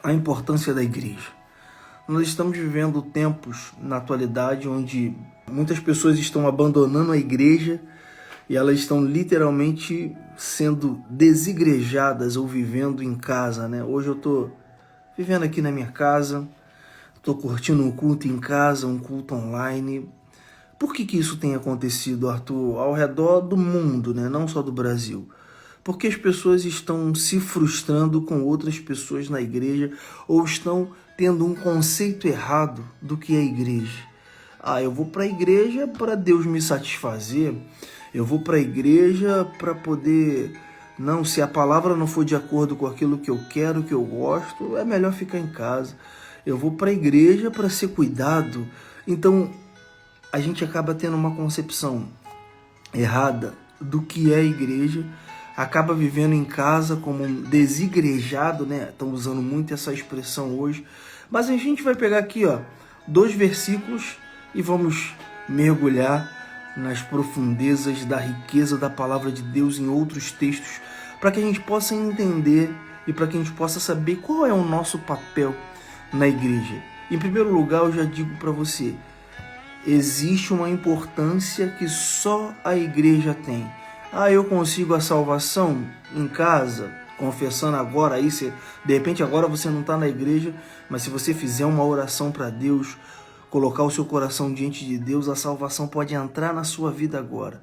a importância da igreja. Nós estamos vivendo tempos na atualidade onde muitas pessoas estão abandonando a igreja e elas estão literalmente sendo desigrejadas ou vivendo em casa, né? Hoje eu estou vivendo aqui na minha casa, estou curtindo um culto em casa, um culto online. Por que isso tem acontecido, Arthur, ao redor do mundo, né? Não só do Brasil? Porque as pessoas estão se frustrando com outras pessoas na igreja ou estão tendo um conceito errado do que é igreja. Eu vou para a igreja para Deus me satisfazer, eu vou para a igreja para poder... Não, se a palavra não for de acordo com aquilo que eu quero, que eu gosto, é melhor ficar em casa. Eu vou para a igreja para ser cuidado. Então, a gente acaba tendo uma concepção errada do que é igreja, acaba vivendo em casa como um desigrejado, né? Estão usando muito essa expressão hoje. Mas a gente vai pegar aqui, 2 versículos e vamos mergulhar nas profundezas da riqueza da palavra de Deus em outros textos, para que a gente possa entender e para que a gente possa saber qual é o nosso papel na igreja. Em primeiro lugar, eu já digo para você, existe uma importância que só a igreja tem. Eu consigo a salvação em casa, confessando agora aí, de repente agora você não está na igreja, mas se você fizer uma oração para Deus, colocar o seu coração diante de Deus, a salvação pode entrar na sua vida agora.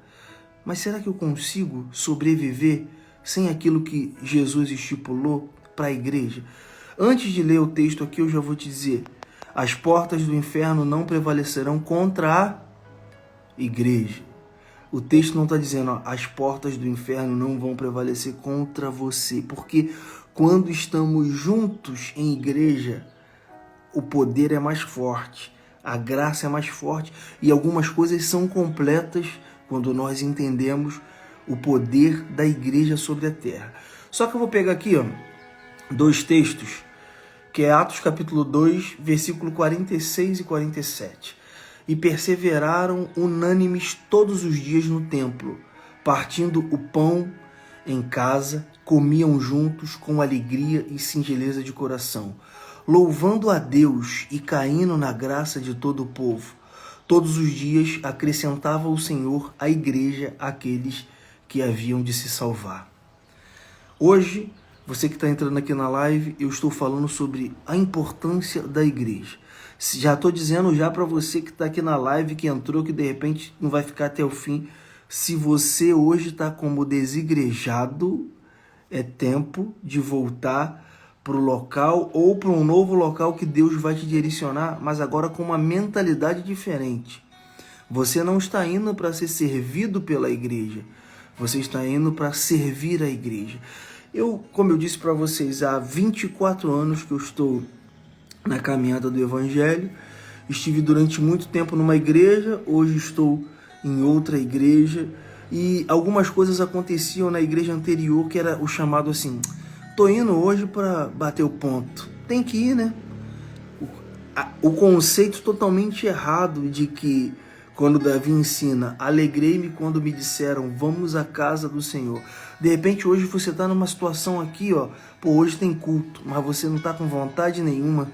Mas será que eu consigo sobreviver sem aquilo que Jesus estipulou para a igreja? Antes de ler o texto aqui, eu já vou te dizer, as portas do inferno não prevalecerão contra a igreja. O texto não está dizendo, as portas do inferno não vão prevalecer contra você, porque quando estamos juntos em igreja, o poder é mais forte, a graça é mais forte e algumas coisas são completas quando nós entendemos o poder da igreja sobre a terra. Só que eu vou pegar aqui 2 textos, que é Atos capítulo 2, versículo 46 e 47. E perseveraram unânimes todos os dias no templo, partindo o pão em casa, comiam juntos com alegria e singeleza de coração, louvando a Deus e caindo na graça de todo o povo. Todos os dias acrescentava o Senhor à igreja aqueles que haviam de se salvar. Hoje, você que está entrando aqui na live, eu estou falando sobre a importância da igreja. Já estou dizendo já para você que está aqui na live, que entrou, que de repente não vai ficar até o fim. Se você hoje está como desigrejado, é tempo de voltar para o local ou para um novo local que Deus vai te direcionar, mas agora com uma mentalidade diferente. Você não está indo para ser servido pela igreja, você está indo para servir a igreja. Como eu disse para vocês, há 24 anos que eu estou na caminhada do Evangelho. Estive durante muito tempo numa igreja, hoje estou em outra igreja. E algumas coisas aconteciam na igreja anterior, que era o chamado assim, tô indo hoje para bater o ponto. Tem que ir, né? O conceito totalmente errado de que quando Davi ensina, alegrei-me quando me disseram, vamos à casa do Senhor. De repente hoje você está numa situação aqui, hoje tem culto, mas você não está com vontade nenhuma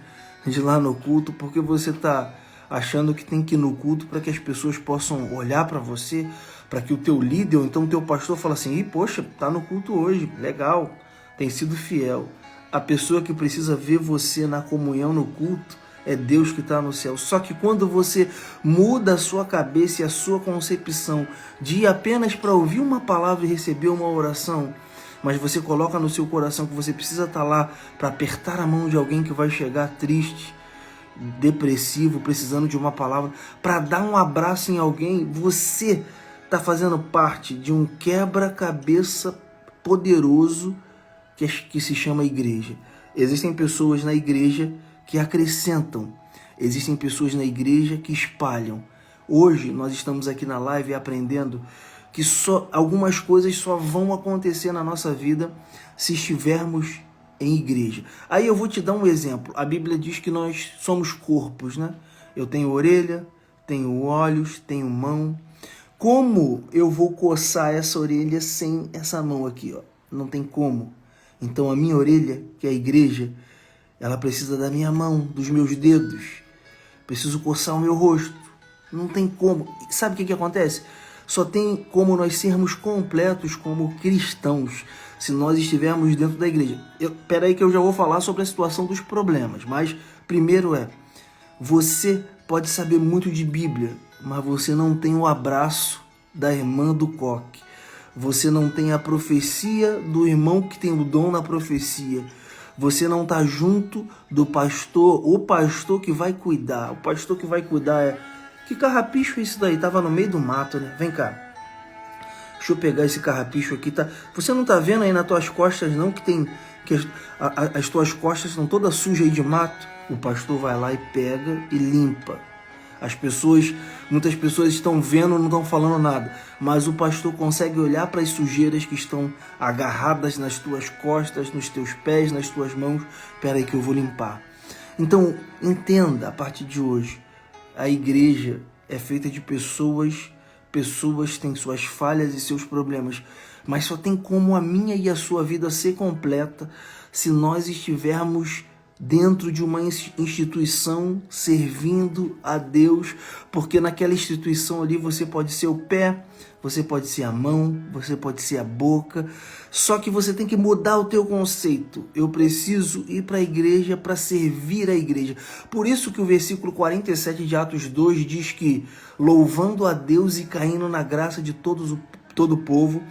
de ir lá no culto, porque você está achando que tem que ir no culto para que as pessoas possam olhar para você, para que o teu líder ou então o teu pastor fale assim, poxa, tá no culto hoje, legal, tem sido fiel. A pessoa que precisa ver você na comunhão, no culto, é Deus que está no céu. Só que quando você muda a sua cabeça e a sua concepção de ir apenas para ouvir uma palavra e receber uma oração, mas você coloca no seu coração que você precisa estar lá para apertar a mão de alguém que vai chegar triste, depressivo, precisando de uma palavra, para dar um abraço em alguém, você está fazendo parte de um quebra-cabeça poderoso que se chama igreja. Existem pessoas na igreja que acrescentam, existem pessoas na igreja que espalham. Hoje nós estamos aqui na live aprendendo que algumas coisas só vão acontecer na nossa vida se estivermos em igreja. Aí eu vou te dar um exemplo. A Bíblia diz que nós somos corpos, né? Eu tenho orelha, tenho olhos, tenho mão. Como eu vou coçar essa orelha sem essa mão aqui, Não tem como. Então a minha orelha, que é a igreja, ela precisa da minha mão, dos meus dedos. Preciso coçar o meu rosto. Não tem como. Sabe o que acontece? Só tem como nós sermos completos como cristãos se nós estivermos dentro da igreja. Espera aí que eu já vou falar sobre a situação dos problemas. Mas primeiro você pode saber muito de Bíblia, mas você não tem o abraço da irmã do coque. Você não tem a profecia do irmão que tem o dom na profecia. Você não está junto do pastor, o pastor que vai cuidar. O pastor que vai cuidar Que carrapicho é isso daí? Tava no meio do mato, né? Vem cá. Deixa eu pegar esse carrapicho aqui, tá? Você não tá vendo aí nas tuas costas, não, que tem... as tuas costas estão todas sujas aí de mato? O pastor vai lá e pega e limpa. Muitas pessoas estão vendo, não estão falando nada, mas o pastor consegue olhar para as sujeiras que estão agarradas nas tuas costas, nos teus pés, nas tuas mãos. Espera aí que eu vou limpar. Então, entenda, a partir de hoje, a igreja é feita de pessoas têm suas falhas e seus problemas, mas só tem como a minha e a sua vida ser completa se nós estivermos dentro de uma instituição servindo a Deus, porque naquela instituição ali você pode ser o pé, você pode ser a mão, você pode ser a boca, só que você tem que mudar o teu conceito. Eu preciso ir para a igreja para servir a igreja. Por isso que o versículo 47 de Atos 2 diz que louvando a Deus e caindo na graça de todo o povo,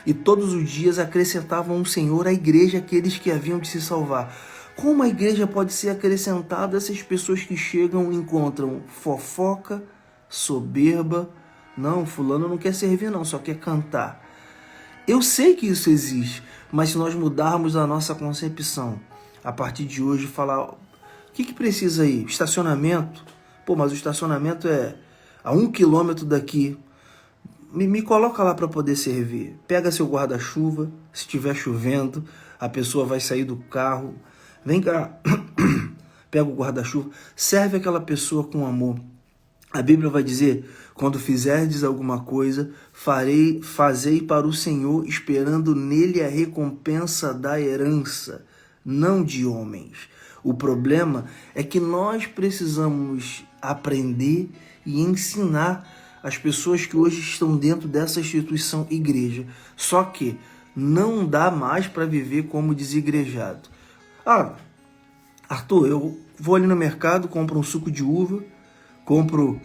e todos os dias acrescentavam o Senhor à igreja aqueles que haviam de se salvar. Como a igreja pode ser acrescentada? Essas pessoas que chegam e encontram fofoca, soberba. Não, fulano não quer servir não, só quer cantar. Eu sei que isso existe, mas se nós mudarmos a nossa concepção, a partir de hoje falar, o que precisa aí? Estacionamento? Pô, mas o estacionamento é a 1 quilômetro daqui. Me coloca lá para poder servir. Pega seu guarda-chuva, se estiver chovendo, a pessoa vai sair do carro. Vem cá, pega o guarda-chuva, serve aquela pessoa com amor. A Bíblia vai dizer, quando fizerdes alguma coisa, fazei para o Senhor, esperando nele a recompensa da herança, não de homens. O problema é que nós precisamos aprender e ensinar as pessoas que hoje estão dentro dessa instituição igreja. Só que não dá mais para viver como desigrejado. Arthur, eu vou ali no mercado, compro um suco de uva, compro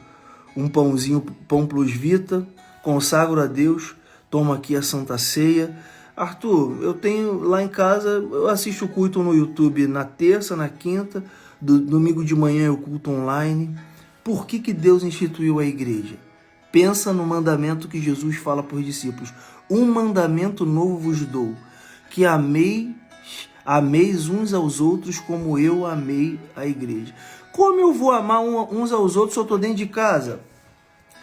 um pão plus vita, consagro a Deus, tomo aqui a Santa Ceia. Arthur, eu tenho lá em casa, eu assisto o culto no YouTube na terça, na quinta, domingo de manhã eu culto online. Por que Deus instituiu a igreja? Pensa no mandamento que Jesus fala para os discípulos. Um mandamento novo vos dou, que ameis uns aos outros como eu amei a igreja. Como eu vou amar uns aos outros se eu estou dentro de casa?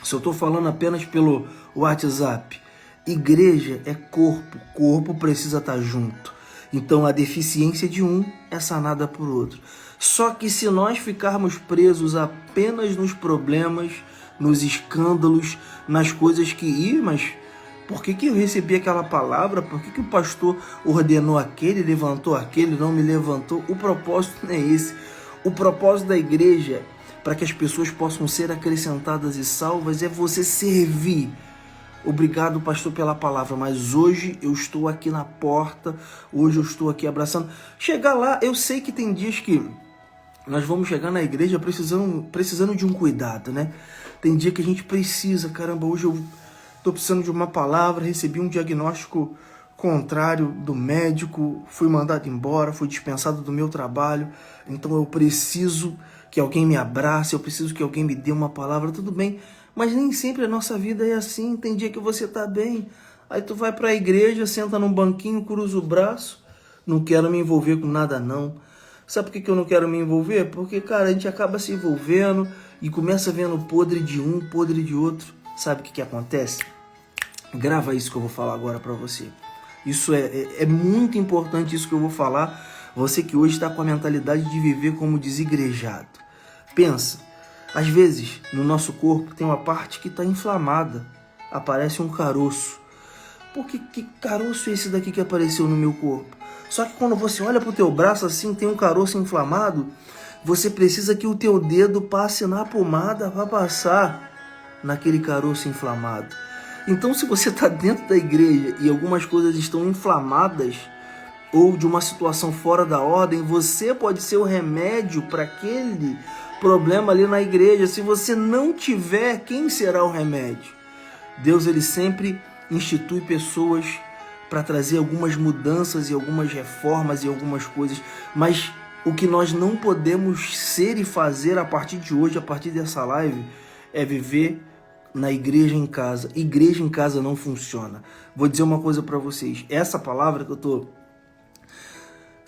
Se eu estou falando apenas pelo WhatsApp. Igreja é corpo, corpo precisa estar junto. Então a deficiência de um é sanada por outro. Só que se nós ficarmos presos apenas nos problemas, nos escândalos, nas coisas mas por que eu recebi aquela palavra? Por que o pastor ordenou aquele, levantou aquele, não me levantou? O propósito não é esse. O propósito da igreja, para que as pessoas possam ser acrescentadas e salvas, é você servir. Obrigado, pastor, pela palavra, mas hoje eu estou aqui na porta, hoje eu estou aqui abraçando. Chegar lá, eu sei que tem dias que nós vamos chegar na igreja precisando de um cuidado, né? Tem dia que a gente precisa, caramba, hoje eu estou precisando de uma palavra, recebi um diagnóstico contrário do médico, fui mandado embora, fui dispensado do meu trabalho, então eu preciso que alguém me abrace, eu preciso que alguém me dê uma palavra, tudo bem, mas nem sempre a nossa vida é assim. Tem dia que você está bem, aí tu vai para a igreja, senta num banquinho, cruza o braço, não quero me envolver com nada não. Sabe por que eu não quero me envolver? Porque, cara, a gente acaba se envolvendo e começa vendo podre de um, podre de outro. Sabe o que acontece? Grava isso que eu vou falar agora para você. Isso é muito importante, isso que eu vou falar. Você que hoje está com a mentalidade de viver como desigrejado. Pensa, às vezes no nosso corpo tem uma parte que está inflamada. Aparece um caroço. Por que caroço é esse daqui que apareceu no meu corpo? Só que quando você olha para o teu braço assim, tem um caroço inflamado, você precisa que o teu dedo passe na pomada para passar naquele caroço inflamado. Então, se você está dentro da igreja e algumas coisas estão inflamadas ou de uma situação fora da ordem, você pode ser o remédio para aquele problema ali na igreja. Se você não tiver, quem será o remédio? Deus, ele sempre institui pessoas para trazer algumas mudanças e algumas reformas e algumas coisas, mas o que nós não podemos ser e fazer a partir de hoje, a partir dessa live, é viver na igreja em casa. Igreja em casa não funciona. Vou dizer uma coisa para vocês. Essa palavra que eu estou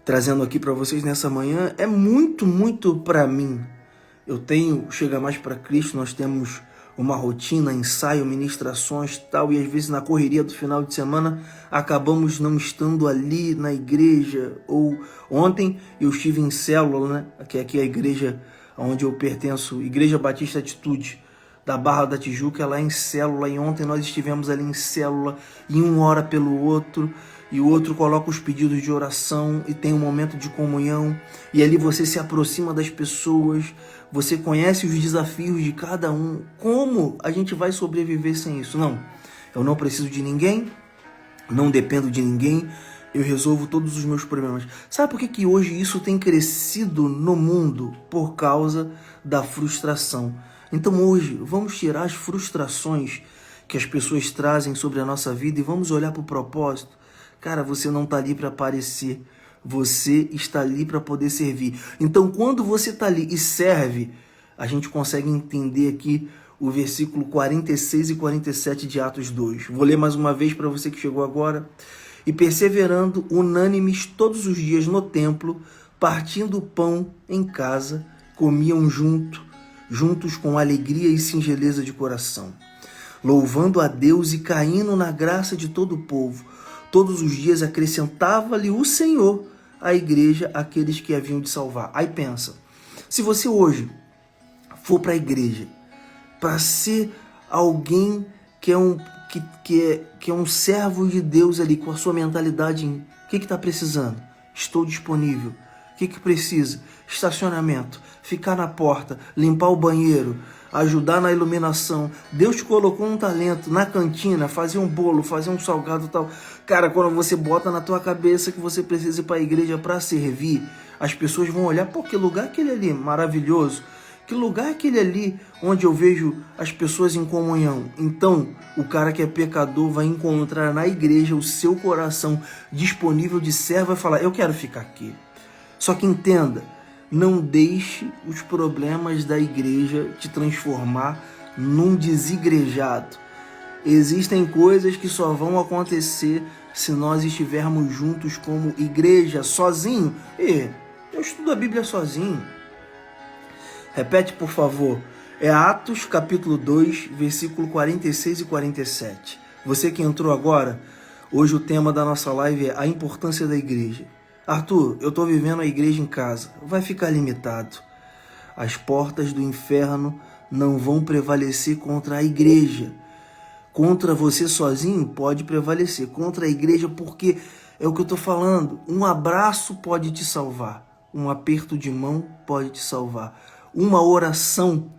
trazendo aqui para vocês nessa manhã é muito para mim. Eu tenho Chega Mais para Cristo, nós temos uma rotina, ensaio, ministrações e tal, e às vezes na correria do final de semana acabamos não estando ali na igreja. Ou ontem eu estive em célula, né? Aqui é a igreja onde eu pertenço, Igreja Batista Atitude, da Barra da Tijuca, lá em célula, e ontem nós estivemos ali em célula, e um ora pelo outro, e o outro coloca os pedidos de oração, e tem um momento de comunhão, e ali você se aproxima das pessoas, você conhece os desafios de cada um. Como a gente vai sobreviver sem isso? Não, eu não preciso de ninguém, não dependo de ninguém, eu resolvo todos os meus problemas. Sabe por que hoje isso tem crescido no mundo? Por causa da frustração. Então hoje vamos tirar as frustrações que as pessoas trazem sobre a nossa vida e vamos olhar para o propósito. Cara, você não está ali para aparecer, você está ali para poder servir. Então quando você está ali e serve, a gente consegue entender aqui o versículo 46 e 47 de Atos 2. Vou ler mais uma vez para você que chegou agora. E perseverando unânimes todos os dias no templo, partindo o pão em casa, comiam juntos com alegria e singeleza de coração, louvando a Deus e caindo na graça de todo o povo. Todos os dias acrescentava-lhe o Senhor à igreja aqueles que haviam de salvar. Aí pensa, se você hoje for para a igreja para ser alguém que é um servo de Deus ali, com a sua mentalidade em o que está precisando? Estou disponível. O que precisa? Estacionamento, ficar na porta, limpar o banheiro, ajudar na iluminação. Deus te colocou um talento na cantina, fazer um bolo, fazer um salgado e tal. Cara, quando você bota na tua cabeça que você precisa ir para a igreja para servir, as pessoas vão olhar, pô, que lugar aquele ali, maravilhoso. Que lugar é aquele ali onde eu vejo as pessoas em comunhão? Então, o cara que é pecador vai encontrar na igreja o seu coração disponível de servo e vai falar, eu quero ficar aqui. Só que entenda, não deixe os problemas da igreja te transformar num desigrejado. Existem coisas que só vão acontecer se nós estivermos juntos como igreja, sozinho. Eu estudo a Bíblia sozinho. Repete, por favor. É Atos capítulo 2, versículo 46 e 47. Você que entrou agora, hoje o tema da nossa live é a importância da igreja. Arthur, eu estou vivendo a igreja em casa. Vai ficar limitado. As portas do inferno não vão prevalecer contra a igreja. Contra você sozinho pode prevalecer. Contra a igreja, porque é o que eu estou falando. Um abraço pode te salvar. Um aperto de mão pode te salvar. Uma oração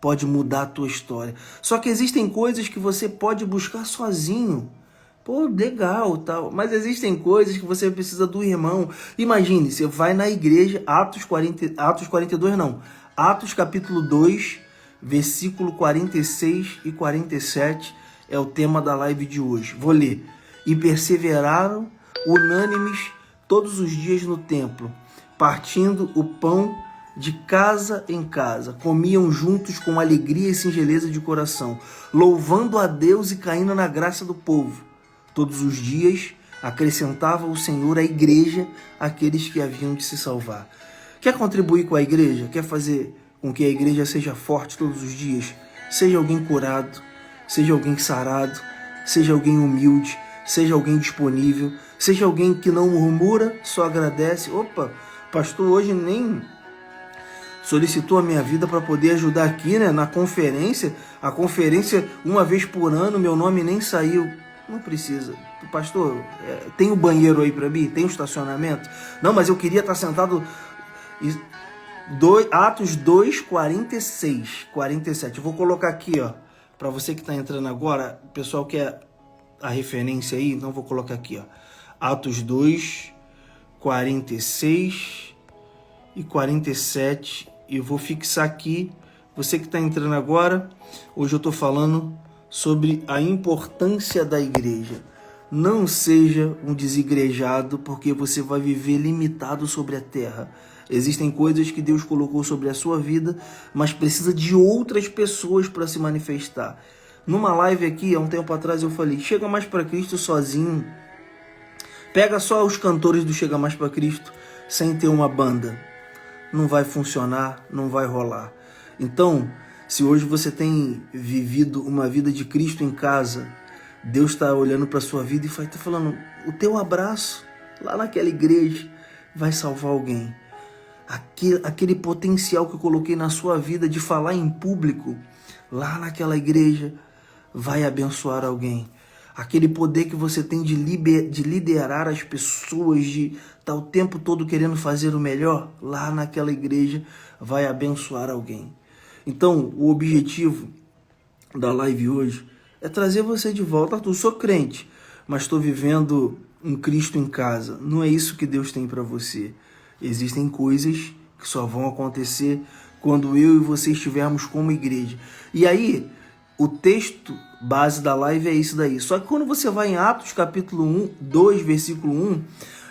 pode mudar a tua história. Só que existem coisas que você pode buscar sozinho. Pô, legal, tal. Mas existem coisas que você precisa do irmão. Imagine, você vai na igreja, Atos capítulo 2, versículo 46 e 47 é o tema da live de hoje. Vou ler. E perseveraram unânimes todos os dias no templo, partindo o pão de casa em casa, comiam juntos com alegria e singeleza de coração, louvando a Deus e caindo na graça do povo. Todos os dias acrescentava o Senhor à igreja aqueles que haviam de se salvar. Quer contribuir com a igreja? Quer fazer com que a igreja seja forte todos os dias? Seja alguém curado, seja alguém sarado, seja alguém humilde, seja alguém disponível, seja alguém que não murmura, só agradece. Opa, pastor, hoje nem solicitou a minha vida para poder ajudar aqui, né, na conferência. A conferência, uma vez por ano, meu nome nem saiu. Não precisa. pastor, tem o banheiro aí para mim? Tem o estacionamento? Não, mas eu queria estar sentado... Atos 2, 46, 47. Eu vou colocar aqui, ó, para você que está entrando agora, o pessoal quer a referência aí, então vou colocar aqui, ó, Atos 2, 46 e 47, e eu vou fixar aqui. Você que está entrando agora, hoje eu estou falando sobre a importância da igreja. Não seja um desigrejado, porque você vai viver limitado sobre a terra. Existem coisas que Deus colocou sobre a sua vida, mas precisa de outras pessoas para se manifestar. Numa live aqui, há um tempo atrás, eu falei, chega mais para Cristo sozinho. Pega só os cantores do Chega Mais para Cristo, sem ter uma banda. Não vai funcionar, não vai rolar. Então, se hoje você tem vivido uma vida de Cristo em casa, Deus está olhando para a sua vida e está falando, o teu abraço lá naquela igreja vai salvar alguém. Aquele potencial que eu coloquei na sua vida de falar em público, lá naquela igreja, vai abençoar alguém. Aquele poder que você tem de liderar as pessoas, de estar o tempo todo querendo fazer o melhor, lá naquela igreja, vai abençoar alguém. Então, o objetivo da live hoje é trazer você de volta. Arthur, sou crente, mas estou vivendo um Cristo em casa. Não é isso que Deus tem para você. Existem coisas que só vão acontecer quando eu e você estivermos como igreja. E aí, o texto base da live é isso daí. Só que quando você vai em Atos capítulo 2, versículo 1,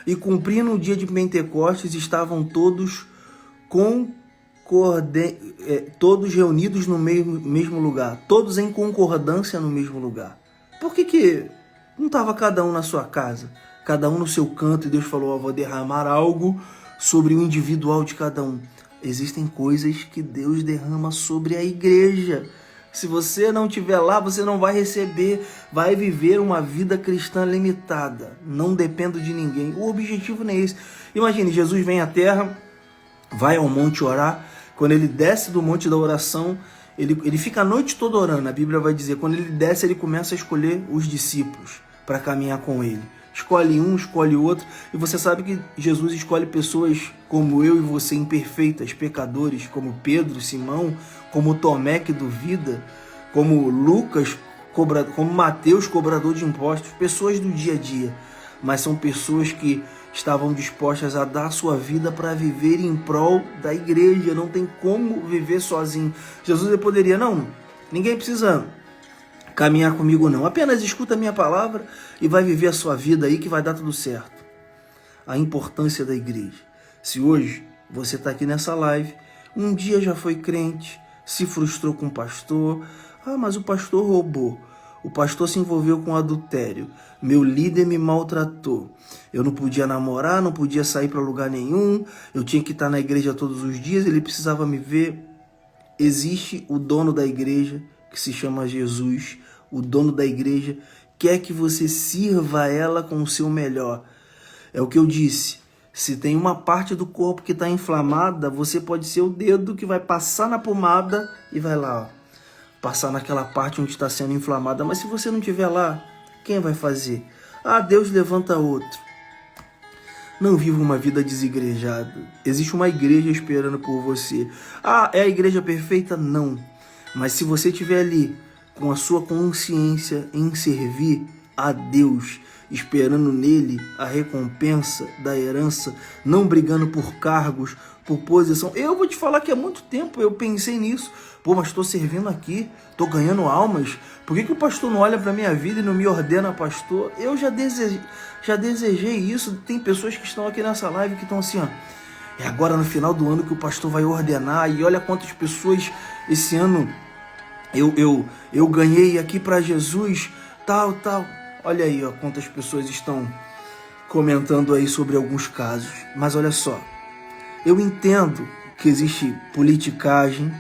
e cumprindo o dia de Pentecostes, estavam todos todos reunidos no mesmo lugar, todos em concordância no mesmo lugar. Por que não estava cada um na sua casa, cada um no seu canto, e Deus falou, vou derramar algo sobre o individual de cada um? Existem coisas que Deus derrama sobre a igreja. Se você não estiver lá, você não vai receber, vai viver uma vida cristã limitada. Não dependo de ninguém. O objetivo não é esse. Imagine, Jesus vem à terra, vai ao monte orar. Quando ele desce do monte da oração, ele fica a noite toda orando. A Bíblia vai dizer, quando ele desce, ele começa a escolher os discípulos para caminhar com ele. Escolhe um, escolhe outro. E você sabe que Jesus escolhe pessoas como eu e você, imperfeitas, pecadores, como Pedro, Simão, como Tomé, que duvida, como Lucas, como Mateus, cobrador de impostos, pessoas do dia a dia. Mas são pessoas que estavam dispostas a dar sua vida para viver em prol da igreja. Não tem como viver sozinho. Jesus ele poderia, não, ninguém precisa caminhar comigo não. Apenas escuta a minha palavra e vai viver a sua vida aí que vai dar tudo certo. A importância da igreja. Se hoje você está aqui nessa live, um dia já foi crente, se frustrou com o pastor, mas o pastor roubou, o pastor se envolveu com adultério, meu líder me maltratou, eu não podia namorar, não podia sair para lugar nenhum, eu tinha que estar na igreja todos os dias, ele precisava me ver. Existe o dono da igreja, que se chama Jesus. O dono da igreja quer que você sirva a ela com o seu melhor. É o que eu disse. Se tem uma parte do corpo que está inflamada, você pode ser o dedo que vai passar na pomada e vai lá, ó, passar naquela parte onde está sendo inflamada. Mas se você não estiver lá, quem vai fazer? Deus levanta outro. Não viva uma vida desigrejada. Existe uma igreja esperando por você. É a igreja perfeita? Não. Mas se você estiver ali com a sua consciência em servir a Deus, esperando nele a recompensa da herança, não brigando por cargos, por posição. Eu vou te falar que há muito tempo eu pensei nisso. Mas estou servindo aqui, estou ganhando almas. Por que o pastor não olha para a minha vida e não me ordena pastor? Eu já desejei isso. Tem pessoas que estão aqui nessa live que estão assim, ó. É agora no final do ano que o pastor vai ordenar. E olha quantas pessoas esse ano eu ganhei aqui para Jesus, tal. Olha aí, ó, quantas pessoas estão comentando aí sobre alguns casos. Mas olha só, eu entendo que existe politicagem,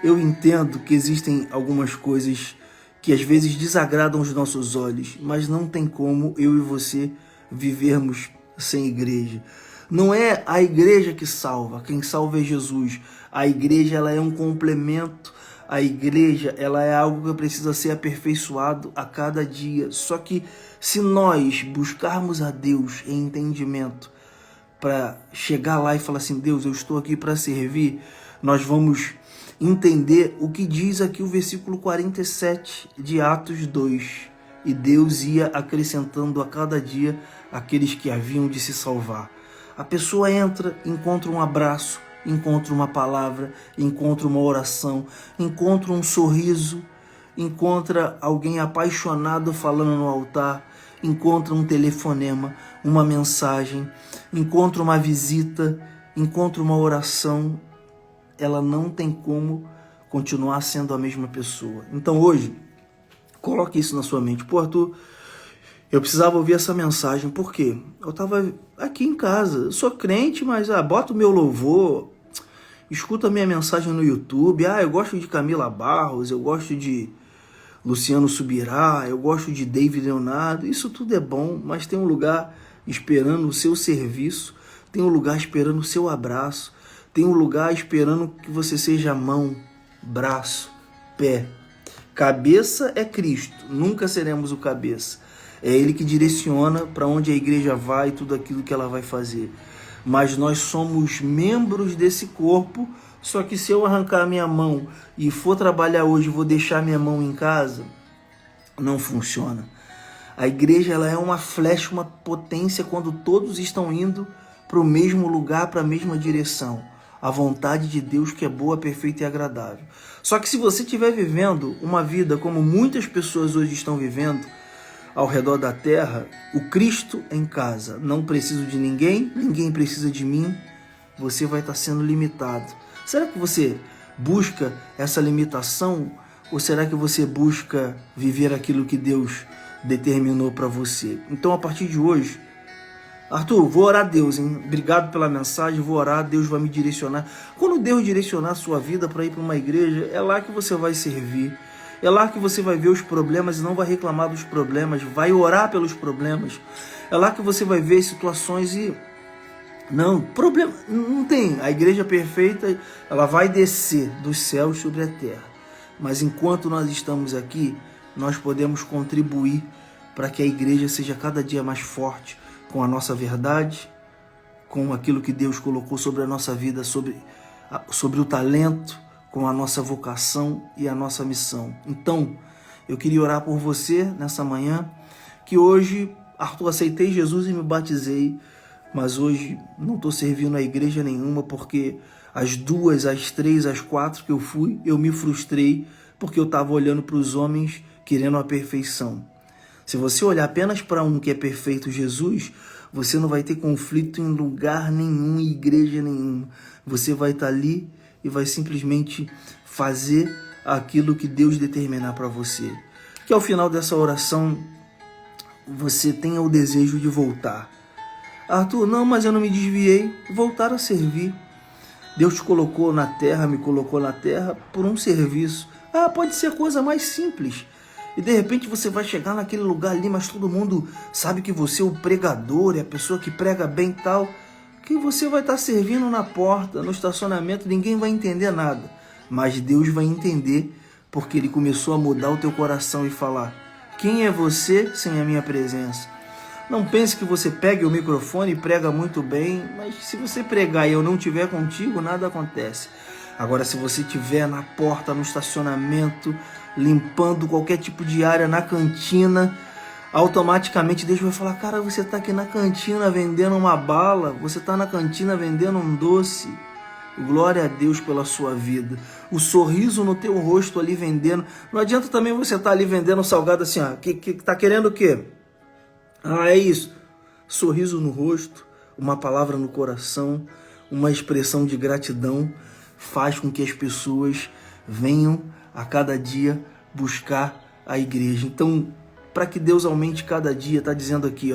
eu entendo que existem algumas coisas que às vezes desagradam os nossos olhos, mas não tem como eu e você vivermos sem igreja. Não é a igreja que salva, quem salva é Jesus. A igreja ela é um complemento, A igreja, ela é algo que precisa ser aperfeiçoado a cada dia. Só que se nós buscarmos a Deus em entendimento, para chegar lá e falar assim, Deus, eu estou aqui para servir, nós vamos entender o que diz aqui o versículo 47 de Atos 2. E Deus ia acrescentando a cada dia aqueles que haviam de se salvar. A pessoa entra, encontra um abraço, encontra uma palavra, encontra uma oração, encontra um sorriso, encontra alguém apaixonado falando no altar, encontra um telefonema, uma mensagem, encontra uma visita, encontra uma oração. Ela não tem como continuar sendo a mesma pessoa. Então hoje, coloque isso na sua mente. Pô, Arthur, eu precisava ouvir essa mensagem. Por quê? Eu estava aqui em casa. Eu sou crente, mas bota o meu louvor, escuta a minha mensagem no YouTube. Eu gosto de Camila Barros, eu gosto de Luciano Subirá, eu gosto de David Leonardo. Isso tudo é bom, mas tem um lugar esperando o seu serviço, tem um lugar esperando o seu abraço, tem um lugar esperando que você seja mão, braço, pé. Cabeça é Cristo, nunca seremos o cabeça. É Ele que direciona para onde a igreja vai e tudo aquilo que ela vai fazer. Mas nós somos membros desse corpo, só que se eu arrancar a minha mão e for trabalhar hoje, vou deixar minha mão em casa, não funciona. A igreja, ela é uma flecha, uma potência quando todos estão indo para o mesmo lugar, para a mesma direção. A vontade de Deus que é boa, perfeita e agradável. Só que se você estiver vivendo uma vida como muitas pessoas hoje estão vivendo ao redor da terra, o Cristo em casa, não preciso de ninguém, ninguém precisa de mim, você vai estar sendo limitado. Será que você busca essa limitação ou será que você busca viver aquilo que Deus determinou para você? Então, a partir de hoje, Arthur, vou orar a Deus, hein? Obrigado pela mensagem, vou orar, Deus vai me direcionar. Quando Deus direcionar a sua vida para ir para uma igreja, é lá que você vai servir. É lá que você vai ver os problemas e não vai reclamar dos problemas, vai orar pelos problemas. É lá que você vai ver situações e... Não, problema não tem. A igreja perfeita, ela vai descer dos céus sobre a terra. Mas enquanto nós estamos aqui, nós podemos contribuir para que a igreja seja cada dia mais forte, com a nossa verdade, com aquilo que Deus colocou sobre a nossa vida, sobre o talento, com a nossa vocação e a nossa missão. Então, eu queria orar por você nessa manhã, que hoje, Arthur, aceitei Jesus e me batizei, mas hoje não estou servindo a igreja nenhuma, porque as 2, as 3, as 4 que eu fui, eu me frustrei, porque eu estava olhando para os homens querendo a perfeição. Se você olhar apenas para um que é perfeito, Jesus, você não vai ter conflito em lugar nenhum, em igreja nenhuma. Você vai estar ali e vai simplesmente fazer aquilo que Deus determinar para você. Que ao final dessa oração, você tenha o desejo de voltar. Arthur, não, mas eu não me desviei. Voltar a servir. Deus te colocou na terra, me colocou na terra por um serviço. Pode ser a coisa mais simples. E de repente você vai chegar naquele lugar ali, mas todo mundo sabe que você é o pregador, é a pessoa que prega bem e tal, que você vai estar servindo na porta, no estacionamento, ninguém vai entender nada. Mas Deus vai entender, porque Ele começou a mudar o teu coração e falar: quem é você sem a minha presença? Não pense que você pegue o microfone e prega muito bem, mas se você pregar e eu não estiver contigo, nada acontece. Agora, se você estiver na porta, no estacionamento, limpando qualquer tipo de área na cantina, automaticamente Deus vai falar: cara, você está aqui na cantina vendendo uma bala, você está na cantina vendendo um doce. Glória a Deus pela sua vida. O sorriso no teu rosto ali vendendo. Não adianta também você estar ali vendendo salgado assim, que tá querendo o quê? É isso. Sorriso no rosto, uma palavra no coração, uma expressão de gratidão faz com que as pessoas venham a cada dia buscar a igreja. Então, para que Deus aumente cada dia, está dizendo aqui,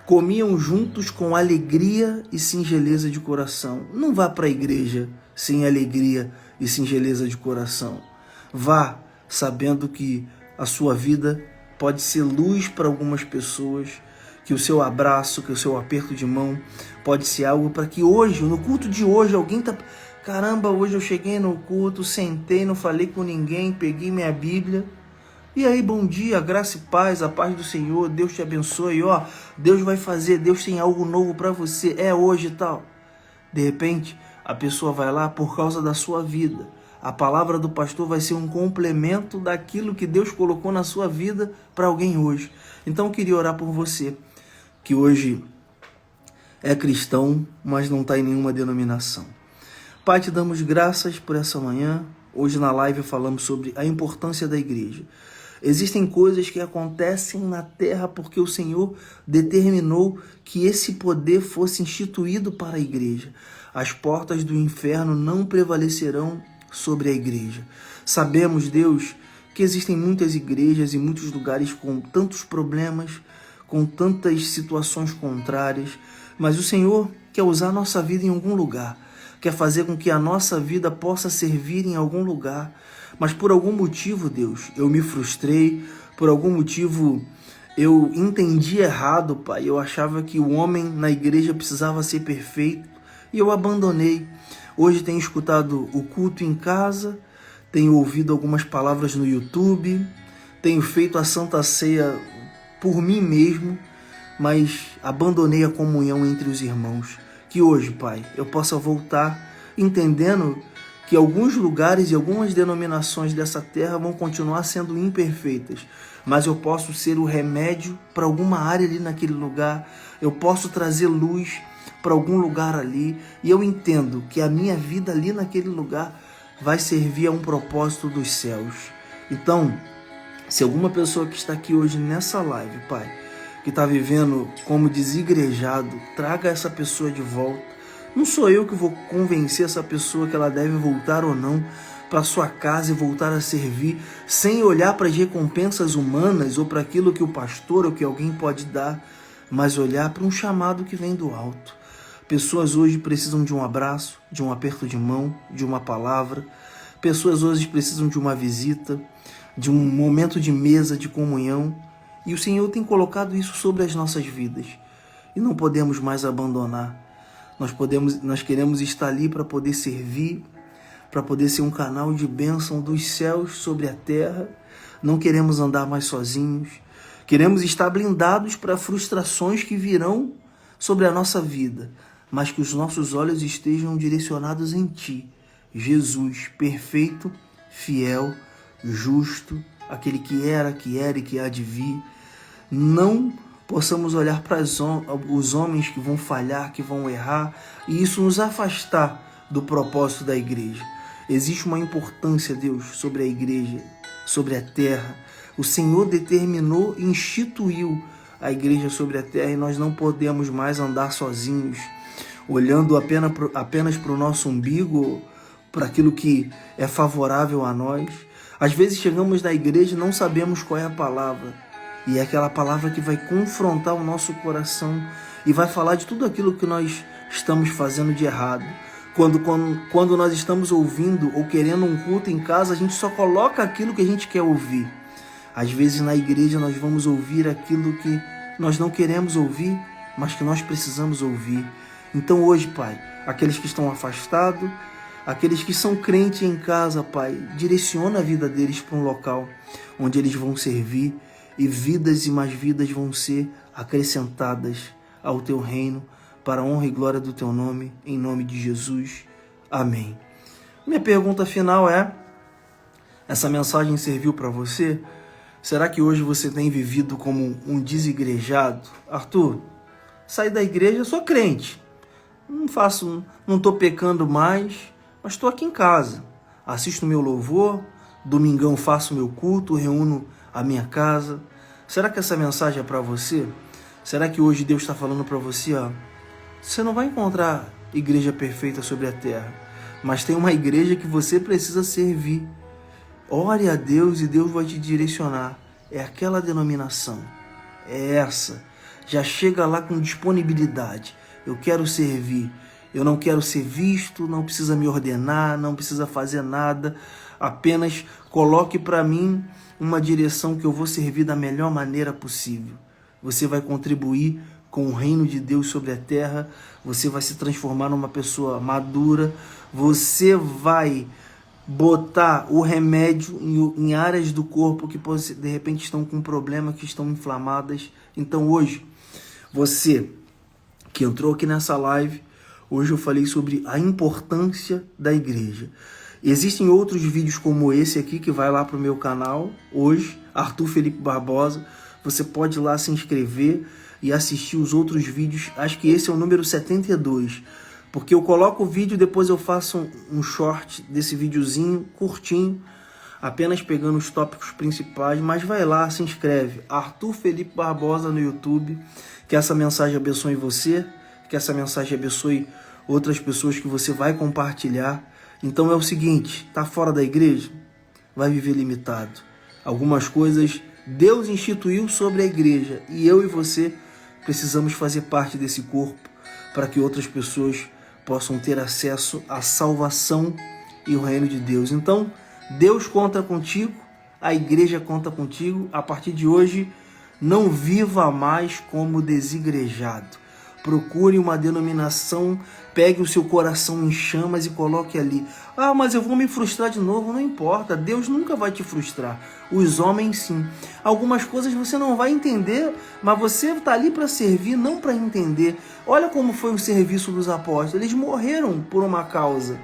comiam juntos com alegria e singeleza de coração. Não vá para a igreja sem alegria e singeleza de coração. Vá sabendo que a sua vida pode ser luz para algumas pessoas, que o seu abraço, que o seu aperto de mão pode ser algo para que hoje, no culto de hoje, alguém está Caramba, hoje eu cheguei no culto, sentei, não falei com ninguém, peguei minha Bíblia. E aí, bom dia, graça e paz, a paz do Senhor, Deus te abençoe, ó, Deus vai fazer, Deus tem algo novo para você, é hoje e tal. De repente, a pessoa vai lá por causa da sua vida. A palavra do pastor vai ser um complemento daquilo que Deus colocou na sua vida para alguém hoje. Então eu queria orar por você, que hoje é cristão, mas não está em nenhuma denominação. Pai, te damos graças por essa manhã. Hoje na live falamos sobre a importância da igreja. Existem coisas que acontecem na terra porque o Senhor determinou que esse poder fosse instituído para a igreja. As portas do inferno não prevalecerão sobre a igreja. Sabemos, Deus, que existem muitas igrejas e muitos lugares com tantos problemas, com tantas situações contrárias, mas o Senhor quer usar a nossa vida em algum lugar, quer fazer com que a nossa vida possa servir em algum lugar. Mas por algum motivo, Deus, eu me frustrei, por algum motivo eu entendi errado, Pai. Eu achava que o homem na igreja precisava ser perfeito e eu abandonei. Hoje tenho escutado o culto em casa, tenho ouvido algumas palavras no YouTube, tenho feito a Santa Ceia por mim mesmo, mas abandonei a comunhão entre os irmãos. Que hoje, Pai, eu possa voltar entendendo que alguns lugares e algumas denominações dessa terra vão continuar sendo imperfeitas, mas eu posso ser o remédio para alguma área ali naquele lugar, eu posso trazer luz para algum lugar ali, e eu entendo que a minha vida ali naquele lugar vai servir a um propósito dos céus. Então, se alguma pessoa que está aqui hoje nessa live, Pai, que está vivendo como desigrejado, traga essa pessoa de volta. Não sou eu que vou convencer essa pessoa que ela deve voltar ou não para sua casa e voltar a servir, sem olhar para as recompensas humanas ou para aquilo que o pastor ou que alguém pode dar, mas olhar para um chamado que vem do alto. Pessoas hoje precisam de um abraço, de um aperto de mão, de uma palavra. Pessoas hoje precisam de uma visita, de um momento de mesa, de comunhão. E o Senhor tem colocado isso sobre as nossas vidas. E não podemos mais abandonar. Nós queremos estar ali para poder servir, para poder ser um canal de bênção dos céus sobre a terra. Não queremos andar mais sozinhos. Queremos estar blindados para frustrações que virão sobre a nossa vida, mas que os nossos olhos estejam direcionados em Ti, Jesus, perfeito, fiel, justo, aquele que era e que há de vir. Não possamos olhar para os homens que vão falhar, que vão errar, e isso nos afastar do propósito da igreja. Existe uma importância, Deus, sobre a igreja, sobre a terra. O Senhor determinou e instituiu a igreja sobre a terra e nós não podemos mais andar sozinhos, olhando apenas para o nosso umbigo, para aquilo que é favorável a nós. Às vezes chegamos na igreja e não sabemos qual é a palavra. E é aquela palavra que vai confrontar o nosso coração e vai falar de tudo aquilo que nós estamos fazendo de errado. Quando nós estamos ouvindo ou querendo um culto em casa, a gente só coloca aquilo que a gente quer ouvir. Às vezes na igreja nós vamos ouvir aquilo que nós não queremos ouvir, mas que nós precisamos ouvir. Então hoje, Pai, aqueles que estão afastados, aqueles que são crentes em casa, Pai, direciona a vida deles para um local onde eles vão servir, e vidas e mais vidas vão ser acrescentadas ao Teu reino, para a honra e glória do Teu nome, em nome de Jesus. Amém. Minha pergunta final é, essa mensagem serviu para você? Será que hoje você tem vivido como um desigrejado? Arthur, saí da igreja, sou crente, não estou pecando mais, mas estou aqui em casa, assisto meu louvor, domingão faço meu culto, reúno a minha casa. Será que essa mensagem é para você? Será que hoje Deus está falando para você, você não vai encontrar igreja perfeita sobre a terra, mas tem uma igreja que você precisa servir. Ore a Deus e Deus vai te direcionar. É aquela denominação, é essa. Já chega lá com disponibilidade. Eu quero servir. Eu não quero ser visto, não precisa me ordenar, não precisa fazer nada. Apenas coloque para mim uma direção que eu vou servir da melhor maneira possível. Você vai contribuir com o reino de Deus sobre a terra, você vai se transformar numa pessoa madura, Você vai botar o remédio em áreas do corpo que de repente estão com problema, que estão inflamadas. Então hoje, você que entrou aqui nessa live, hoje eu falei sobre a importância da igreja. Existem outros vídeos como esse aqui que vai lá para o meu canal hoje, Arthur Felipe Barbosa. Você pode ir lá se inscrever e assistir os outros vídeos. Acho que esse é o número 72. Porque eu coloco o vídeo e depois eu faço um short desse videozinho curtinho, apenas pegando os tópicos principais. Mas vai lá, se inscreve. Arthur Felipe Barbosa no YouTube. Que essa mensagem abençoe você, que essa mensagem abençoe outras pessoas que você vai compartilhar. Então é o seguinte, tá fora da igreja? Vai viver limitado. Algumas coisas Deus instituiu sobre a igreja e eu e você precisamos fazer parte desse corpo para que outras pessoas possam ter acesso à salvação e o reino de Deus. Então, Deus conta contigo, a igreja conta contigo. A partir de hoje, não viva mais como desigrejado. Procure uma denominação, pegue o seu coração em chamas e coloque ali. Ah, mas eu vou me frustrar de novo. Não importa, Deus nunca vai te frustrar. Os homens sim. Algumas coisas você não vai entender, mas você está ali para servir, não para entender. Olha como foi o serviço dos apóstolos. Eles morreram por uma causa.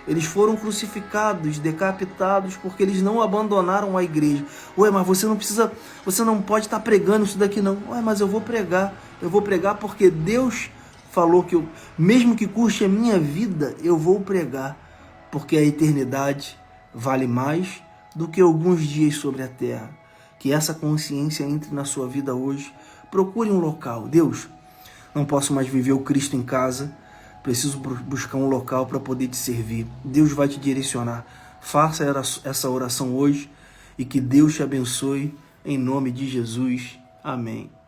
Eles foram crucificados, decapitados, porque eles não abandonaram a igreja. Ué, mas você não pode estar pregando isso daqui não. Ué, mas eu vou pregar porque Deus falou que mesmo que custe a minha vida, eu vou pregar, porque a eternidade vale mais do que alguns dias sobre a terra. Que essa consciência entre na sua vida hoje. Procure um local. Deus, não posso mais viver o Cristo em casa. Preciso buscar um local para poder te servir. Deus vai te direcionar. Faça essa oração hoje e que Deus te abençoe. Em nome de Jesus. Amém.